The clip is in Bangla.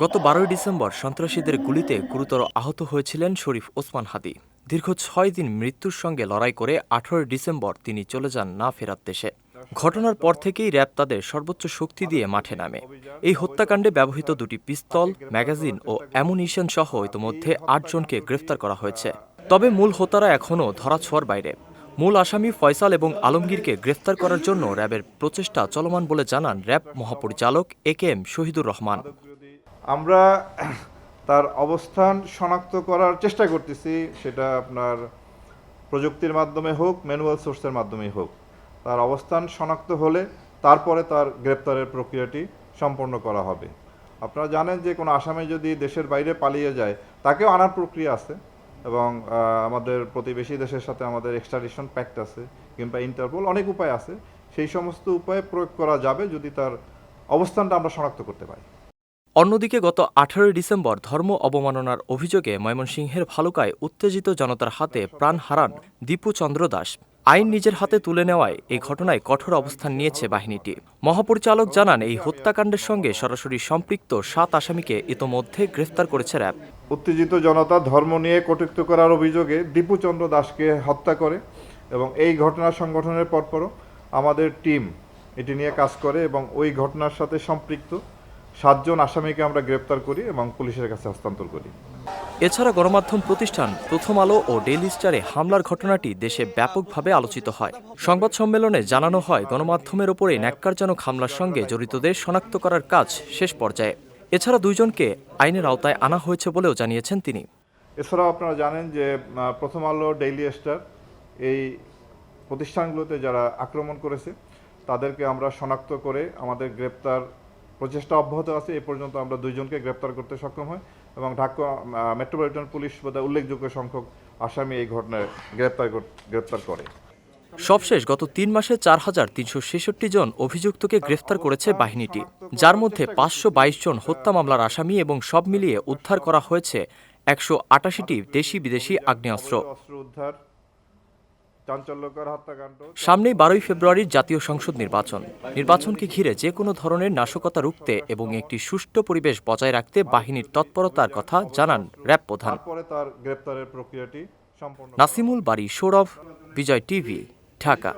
গত ১২ই ডিসেম্বর সন্ত্রাসীদের গুলিতে গুরুতর আহত হয়েছিলেন শরীফ ওসমান হাদী। দীর্ঘ ৬ দিন মৃত্যুর সঙ্গে লড়াই করে ১৮ ডিসেম্বর তিনি চলে যান না ফেরার দেশে। ঘটনার পর থেকেই র্যাব তাদের সর্বোচ্চ শক্তি দিয়ে মাঠে নামে। এই হত্যাকাণ্ডে ব্যবহৃত দুটি পিস্তল, ম্যাগাজিন ও অ্যামুনিশন সহ ইতোমধ্যে ৮ জনকে গ্রেফতার করা হয়েছে। তবে মূল হোতারা এখনও ধরাছোঁয়ার বাইরে। মূল আসামি ফয়সাল এবং আলমগীরকে গ্রেফতার করার জন্য র্যাবের প্রচেষ্টা চলমান বলে জানান র্যাব মহাপরিচালক একেএম শহীদুর রহমান। আমরা তার অবস্থান শনাক্ত করার চেষ্টা করতেছি, সেটা আপনার প্রযুক্তির মাধ্যমে হোক, ম্যানুয়াল সোর্সের মাধ্যমেই হোক। তার অবস্থান শনাক্ত হলে তারপরে তার গ্রেপ্তারের প্রক্রিয়াটি সম্পন্ন করা হবে। আপনারা জানেন যে কোনো আসামি যদি দেশের বাইরে পালিয়ে যায় তাকেও আনার প্রক্রিয়া আছে, এবং আমাদের প্রতিবেশী দেশের সাথে আমাদের এক্সট্রাডিশন প্যাক্ট আছে, কিংবা ইন্টারপোল, অনেক উপায় আছে। সেই সমস্ত উপায়ে প্রয়োগ করা যাবে যদি তার অবস্থানটা আমরা শনাক্ত করতে পারি। অন্যদিকে গত ১৮ ডিসেম্বর ধর্ম অবমাননার অভিযোগে ময়মনসিংহের ভালুকায় উত্তেজিত জনতার হাতে প্রাণ হারান দীপু চন্দ্র দাস। আইন নিজের হাতে তুলে নেওয়ায় এই ঘটনায় কঠোর অবস্থান নিয়েছে বাহিনীটি। মহাপরিচালক জানান, এই হত্যাকাণ্ডের সঙ্গে সরাসরি সম্পৃক্ত ৭ আসামিকে ইতোমধ্যে গ্রেফতার করেছে র্যাব। উত্তেজিত জনতা ধর্ম নিয়ে কটূক্তি করার অভিযোগে দীপু চন্দ্র দাসকে হত্যা করে, এবং এই ঘটনা সংঘটনের পরপরও আমাদের টিম এটি নিয়ে কাজ করে এবং ওই ঘটনার সাথে সম্পৃক্ত ৭ জন আসামিকে আমরা গ্রেপ্তার করি এবং পুলিশের কাছে হস্তান্তর করি। এছাড়া গণমাধ্যম প্রতিষ্ঠান প্রথম আলো ও ডেইলি স্টারে হামলার ঘটনাটি দেশে ব্যাপকভাবে আলোচিত হয়। সংবাদ সম্মেলনে জানানো হয়, গণমাধ্যমের ওপরে ন্যাক্কারজনক হামলার সঙ্গে জড়িতদের শনাক্ত করার কাজ শেষ পর্যায়ে। এছাড়া ২ জনকে আইনের আওতায় আনা হয়েছে বলেও জানিয়েছেন তিনি। এছাড়াও আপনারা জানেন যে প্রথম আলো, ডেইলি স্টার এই প্রতিষ্ঠানগুলোতে যারা আক্রমণ করেছে তাদেরকে আমরা শনাক্ত করে আমাদের গ্রেপ্তার প্রচেষ্টা অব্যাহত আছে। এ পর্যন্ত আমরা ২ জনকে গ্রেপ্তার করতে সক্ষম হই, এবং ঢাকা মেট্রোপলিটন পুলিশ বোধহয় উল্লেখযোগ্য সংখ্যক আসামি এই ঘটনায় গ্রেপ্তার করে। সবশেষ গত ৩ মাসে ৪,৩৬৬ জন অভিযুক্তকে গ্রেফতার করেছে বাহিনীটি, যার মধ্যে ৫২২ জন হত্যা মামলার আসামি, এবং সব মিলিয়ে উদ্ধার করা হয়েছে ১৮৮টি দেশি বিদেশি আগ্নেয়াস্ত্র। সামনেই ১২ই ফেব্রুয়ারির জাতীয় সংসদ নির্বাচনকে ঘিরে যে কোনো ধরনের নাশকতা রুখতে এবং একটি সুষ্ঠু পরিবেশ বজায় রাখতে বাহিনীর তৎপরতার কথা জানান র্যাব প্রধান। নাসিমুল বারী, সৌরভ, বিজয় টিভি, ঢাকা।